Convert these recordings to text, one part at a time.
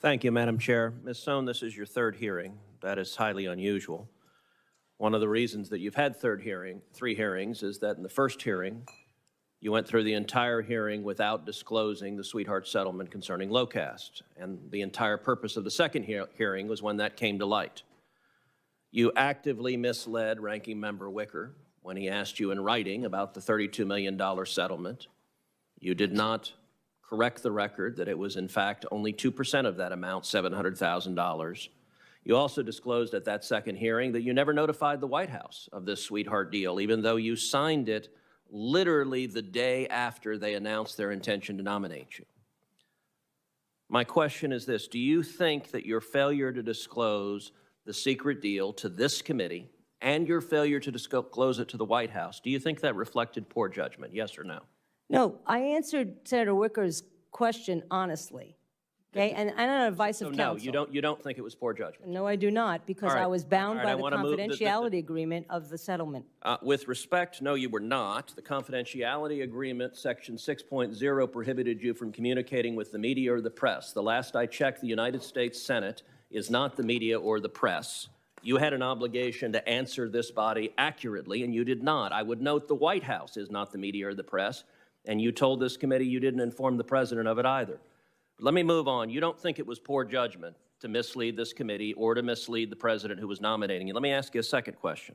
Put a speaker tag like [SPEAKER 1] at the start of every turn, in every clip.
[SPEAKER 1] Thank you, Madam Chair. Ms. Sohn, this is your third hearing. That is highly unusual. One of the reasons that you've had three hearings is that in the first hearing, you went through the entire hearing without disclosing the sweetheart settlement concerning low caste. And the entire purpose of the second hearing was when that came to light. You actively misled Ranking Member Wicker when he asked you in writing about the $32 million settlement. You did not correct the record that it was, in fact, only 2% of that amount, $700,000. You also disclosed at that second hearing that you never notified the White House of this sweetheart deal, even though you signed it literally the day after they announced their intention to nominate you. My question is this: do you think that your failure to disclose the secret deal to this committee and your failure to disclose it to the White House, do you think that reflected poor judgment, yes or no?
[SPEAKER 2] No, I answered Senator Wicker's question honestly, okay? And on advice of counsel.
[SPEAKER 1] No, you don't think it was poor judgment?
[SPEAKER 2] No, I do not, because I was bound by the confidentiality agreement of the settlement.
[SPEAKER 1] With respect, no, you were not. The confidentiality agreement, section 6.0, prohibited you from communicating with the media or the press. The last I checked, the United States Senate is not the media or the press. You had an obligation to answer this body accurately, and you did not. I would note the White House is not the media or the press, and you told this committee you didn't inform the president of it either. But let me move on. You don't think it was poor judgment to mislead this committee or to mislead the president who was nominating you. Let me ask you a second question.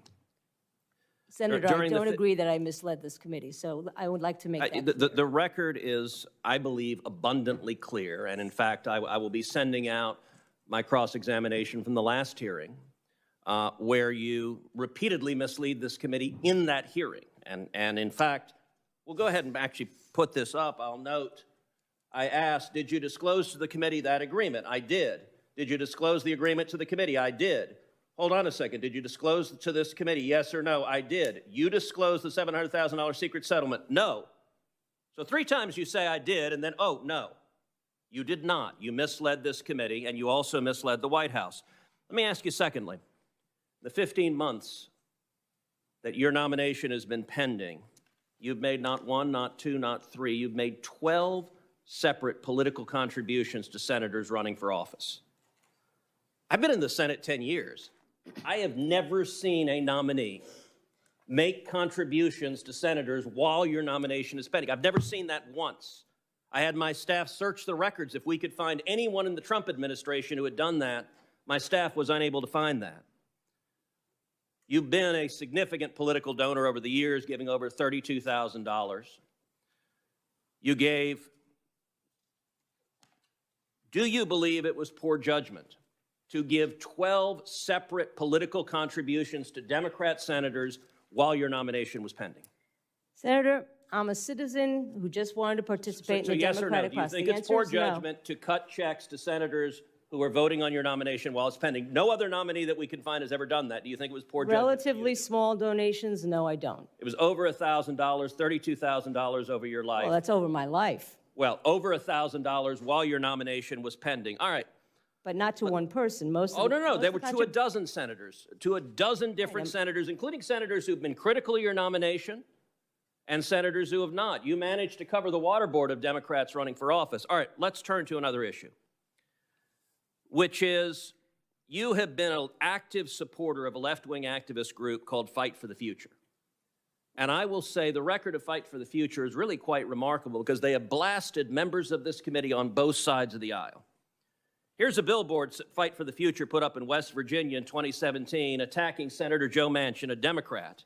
[SPEAKER 2] Senator, I don't agree that I misled this committee, so I would like to make that clear.
[SPEAKER 1] The record is, I believe, abundantly clear, and in fact, I will be sending out my cross-examination from the last hearing, where you repeatedly mislead this committee in that hearing. And in fact, we'll go ahead and actually put this up. I'll note, I asked, did you disclose to the committee that agreement? I did. Did you disclose the agreement to the committee? I did. Hold on a second. Did you disclose to this committee? Yes or no? I did. You disclosed the $700,000 secret settlement? No. So 3 times you say I did, and then, oh, no. You did not. You misled this committee, and you also misled the White House. Let me ask you secondly, the 15 months that your nomination has been pending, you've made not 1, not 2, not 3, you've made 12 separate political contributions to senators running for office. I've been in the Senate 10 years. I have never seen a nominee make contributions to senators while your nomination is pending. I've never seen that once. I had my staff search the records. If we could find anyone in the Trump administration who had done that, my staff was unable to find that. You've been a significant political donor over the years, giving over $32,000. You gave. Do you believe it was poor judgment to give 12 separate political contributions to Democrat senators while your nomination was pending?
[SPEAKER 2] Senator, I'm a citizen who just wanted to participate in the Democratic process.
[SPEAKER 1] Do you think it's poor judgment to cut checks to senators who are voting on your nomination while it's pending? No other nominee that we can find has ever done that. Do you think it was poor judgment?
[SPEAKER 2] Relatively small donations? No, I don't.
[SPEAKER 1] It was over $1,000, $32,000 over your life.
[SPEAKER 2] Well, that's over my life.
[SPEAKER 1] Well, over $1,000 while your nomination was pending. All right.
[SPEAKER 2] But not to one person. Most.
[SPEAKER 1] Oh, no. There were to a dozen senators, to a dozen different senators, including senators who've been critical of your nomination and senators who have not. You managed to cover the waterboard of Democrats running for office. All right, let's turn to another issue, which is you have been an active supporter of a left-wing activist group called Fight for the Future. And I will say the record of Fight for the Future is really quite remarkable because they have blasted members of this committee on both sides of the aisle. Here's a billboard Fight for the Future put up in West Virginia in 2017 attacking Senator Joe Manchin, a Democrat.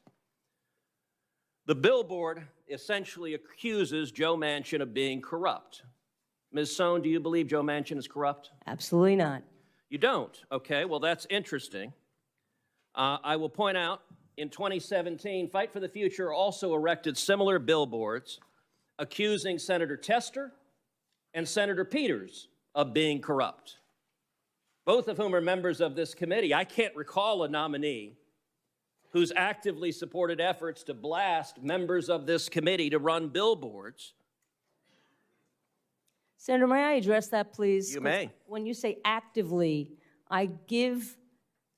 [SPEAKER 1] The billboard essentially accuses Joe Manchin of being corrupt. Ms. Sohn, do you believe Joe Manchin is corrupt?
[SPEAKER 2] Absolutely not.
[SPEAKER 1] You don't? Okay, well, that's interesting. I will point out, in 2017, Fight for the Future also erected similar billboards accusing Senator Tester and Senator Peters of being corrupt, both of whom are members of this committee. I can't recall a nominee who's actively supported efforts to blast members of this committee to run billboards.
[SPEAKER 2] Senator, may I address that, please?
[SPEAKER 1] You may.
[SPEAKER 2] When you say actively, I give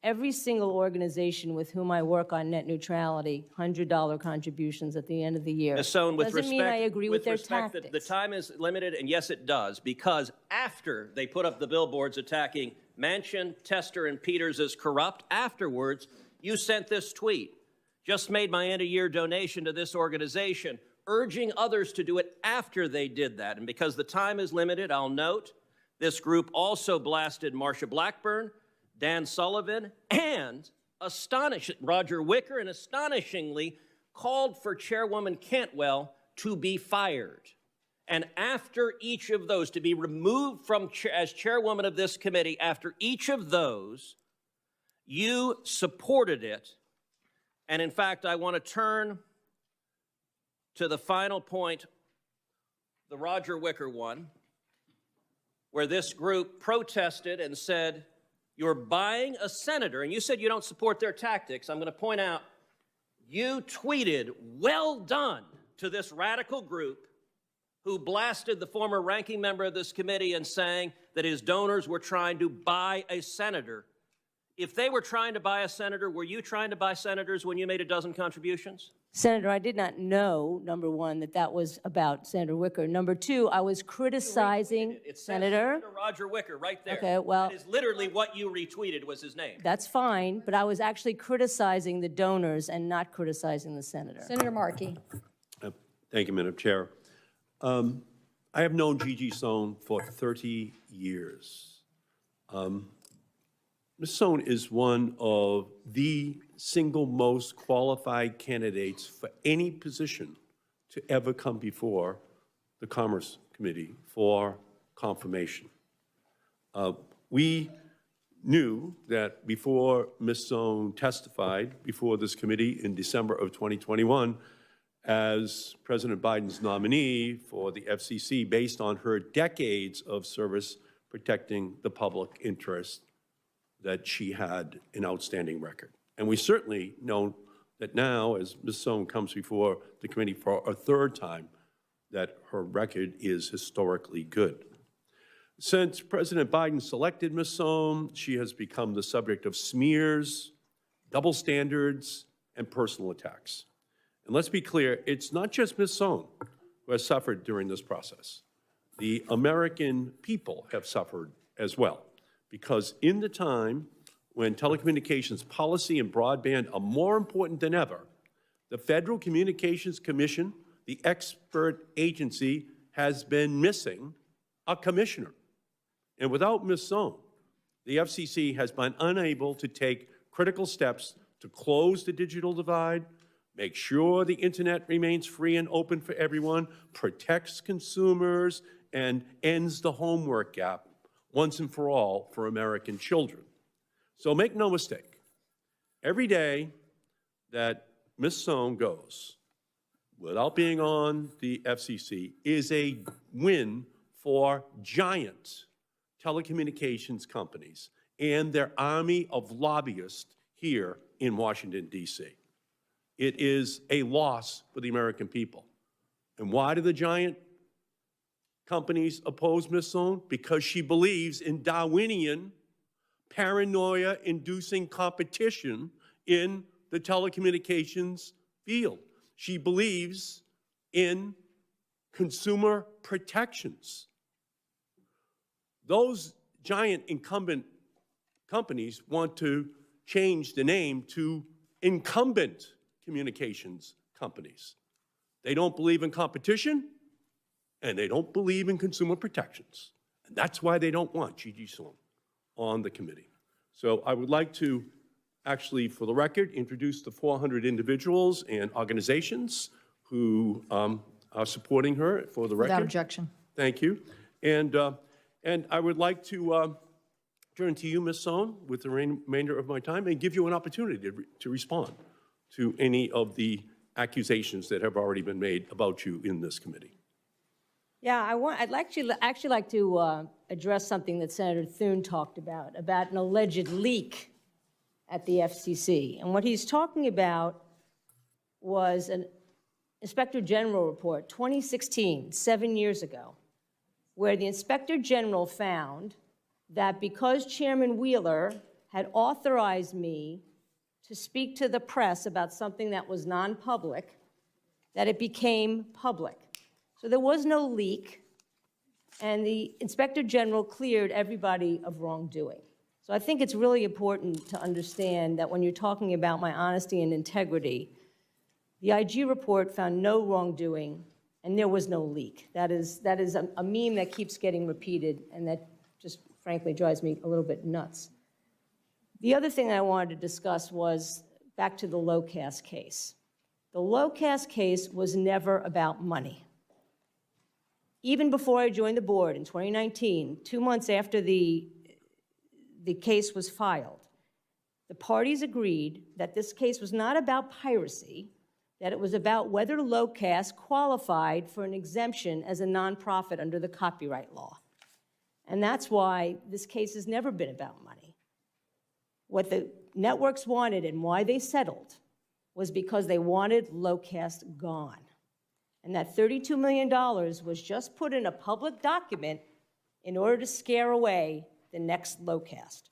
[SPEAKER 2] every single organization with whom I work on net neutrality, $100 contributions at the end of the year.
[SPEAKER 1] Ms. Sohn, with
[SPEAKER 2] Doesn't mean I agree with their
[SPEAKER 1] respect,
[SPEAKER 2] tactics.
[SPEAKER 1] the time is limited, and yes, it does, because after they put up the billboards attacking Manchin, Tester, and Peters as corrupt, afterwards, you sent this tweet. Just made my end-of-year donation to this organization, urging others to do it after they did that. And because the time is limited, I'll note, this group also blasted Marsha Blackburn, Dan Sullivan, and Roger Wicker, and astonishingly called for Chairwoman Cantwell to be fired. And after each of those, to be removed from as chairwoman of this committee, after each of those, you supported it. And in fact, I want to turn to the final point, the Roger Wicker one, where this group protested and said, you're buying a senator, and you said you don't support their tactics. I'm going to point out, you tweeted, well done, to this radical group who blasted the former ranking member of this committee and saying that his donors were trying to buy a senator. If they were trying to buy a senator, were you trying to buy senators when you made a dozen contributions?
[SPEAKER 2] Senator, I did not know, number one, that that was about Senator Wicker. Number two, I was criticizing Senator
[SPEAKER 1] Roger Wicker right there.
[SPEAKER 2] Okay, well,
[SPEAKER 1] that is literally what you retweeted was his name.
[SPEAKER 2] That's fine, but I was actually criticizing the donors and not criticizing the senator.
[SPEAKER 3] Senator Markey.
[SPEAKER 4] Thank you, Madam Chair. I have known Gigi Sohn for 30 years. Ms. Sohn is one of the single most qualified candidates for any position to ever come before the Commerce Committee for confirmation. We knew that before Ms. Sohn testified before this committee in December of 2021 as President Biden's nominee for the FCC based on her decades of service protecting the public interest, that she had an outstanding record. And we certainly know that now, as Ms. Sohn comes before the committee for a third time, that her record is historically good. Since President Biden selected Ms. Sohn, she has become the subject of smears, double standards, and personal attacks. And let's be clear, it's not just Ms. Sohn who has suffered during this process. The American people have suffered as well, because in the time when telecommunications policy and broadband are more important than ever, the Federal Communications Commission, the expert agency, has been missing a commissioner. And without Ms. Sohn, the FCC has been unable to take critical steps to close the digital divide, make sure the internet remains free and open for everyone, protects consumers, and ends the homework gap once and for all for American children. So make no mistake, every day that Ms. Sohn goes without being on the FCC is a win for giant telecommunications companies and their army of lobbyists here in Washington, D.C. It is a loss for the American people. And why do the giant companies oppose Ms. Sohn? Because she believes in Darwinian, paranoia-inducing competition in the telecommunications field. She believes in consumer protections. Those giant incumbent companies want to change the name to incumbent communications companies. They don't believe in competition, and they don't believe in consumer protections. And that's why they don't want Gigi Sohn on the committee. So I would like to actually, for the record, introduce the 400 individuals and organizations who are supporting her for the record.
[SPEAKER 3] Without objection.
[SPEAKER 4] Thank you. And I would like to turn to you, Ms. Sohn, with the remainder of my time and give you an opportunity to respond to any of the accusations that have already been made about you in this committee.
[SPEAKER 2] Yeah, I'd actually like to address something that Senator Thune talked about an alleged leak at the FCC. And what he's talking about was an Inspector General report, 2016, 7 years ago, where the Inspector General found that because Chairman Wheeler had authorized me to speak to the press about something that was non-public, that it became public. So there was no leak, and the Inspector General cleared everybody of wrongdoing. So I think it's really important to understand that when you're talking about my honesty and integrity, the IG report found no wrongdoing, and there was no leak. That is a meme that keeps getting repeated, and that just frankly drives me a little bit nuts. The other thing I wanted to discuss was back to the Locast case. The Locast case was never about money. Even before I joined the board in 2019, 2 months after the case was filed, the parties agreed that this case was not about piracy, that it was about whether Locast qualified for an exemption as a nonprofit under the copyright law. And that's why this case has never been about money. What the networks wanted and why they settled was because they wanted Locast gone. And that $32 million was just put in a public document in order to scare away the next Locast.